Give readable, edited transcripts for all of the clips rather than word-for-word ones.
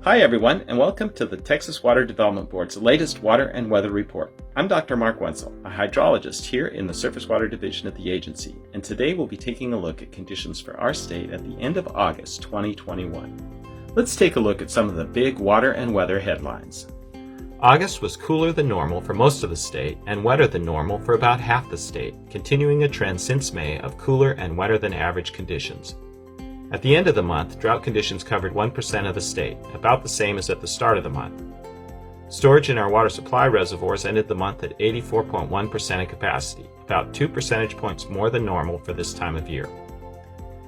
Hi everyone, and welcome to the Texas Water Development Board's latest Water and Weather Report. I'm Dr. Mark Wenzel, a hydrologist here in the Surface Water Division of the agency, and today we'll be taking a look at conditions for our state at the end of August 2021. Let's take a look at some of the big water and weather headlines. August was cooler than normal for most of the state and wetter than normal for about half the state, continuing a trend since May of cooler and wetter than average conditions. At the end of the month, drought conditions covered 1% of the state, about the same as at the start of the month. Storage in our water supply reservoirs ended the month at 84.1% of capacity, about 2 percentage points more than normal for this time of year.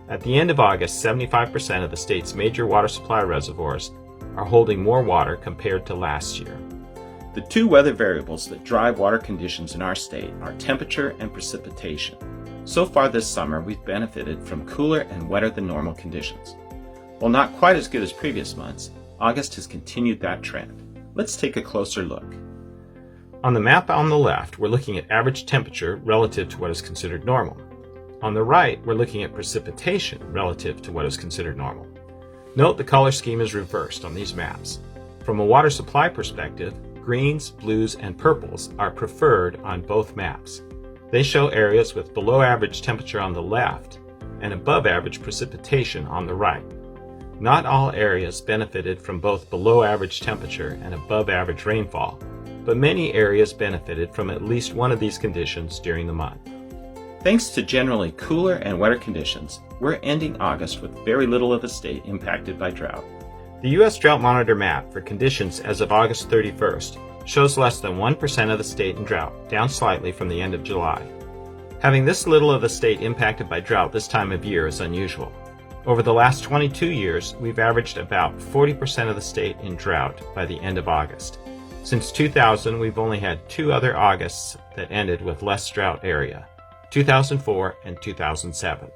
At the end of August, 75% of the state's major water supply reservoirs are holding more water compared to last year. The two weather variables that drive water conditions in our state are temperature and precipitation. So far this summer, we've benefited from cooler and wetter than normal conditions. While not quite as good as previous months, August has continued that trend. Let's take a closer look. On the map on the left, we're looking at average temperature relative to what is considered normal. On the right, we're looking at precipitation relative to what is considered normal. Note the color scheme is reversed on these maps. From a water supply perspective, greens, blues, and purples are preferred on both maps. They show areas with below average temperature on the left and above average precipitation on the right. Not all areas benefited from both below average temperature and above average rainfall, but many areas benefited from at least one of these conditions during the month. Thanks to generally cooler and wetter conditions, we're ending August with very little of the state impacted by drought. The U.S. Drought Monitor map for conditions as of August 31st shows less than 1% of the state in drought, down slightly from the end of July. Having this little of the state impacted by drought this time of year is unusual. Over the last 22 years, we've averaged about 40% of the state in drought by the end of August. Since 2000, we've only had two other Augusts that ended with less drought area, 2004 and 2007.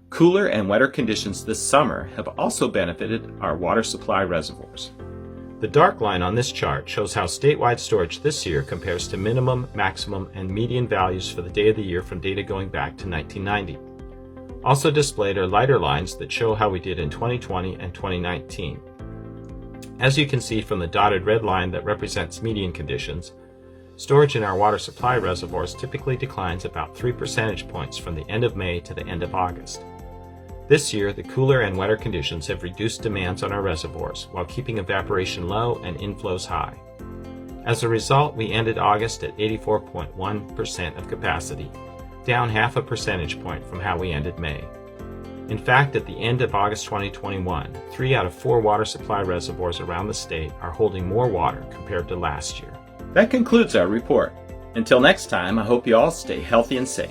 Cooler and wetter conditions this summer have also benefited our water supply reservoirs. The dark line on this chart shows how statewide storage this year compares to minimum, maximum, and median values for the day of the year from data going back to 1990. Also displayed are lighter lines that show how we did in 2020 and 2019. As you can see from the dotted red line that represents median conditions, storage in our water supply reservoirs typically declines about 3 percentage points from the end of May to the end of August. This year, the cooler and wetter conditions have reduced demands on our reservoirs while keeping evaporation low and inflows high. As a result, we ended August at 84.1% of capacity, down half a percentage point from how we ended May. In fact, at the end of August 2021, 3 out of 4 water supply reservoirs around the state are holding more water compared to last year. That concludes our report. Until next time, I hope you all stay healthy and safe.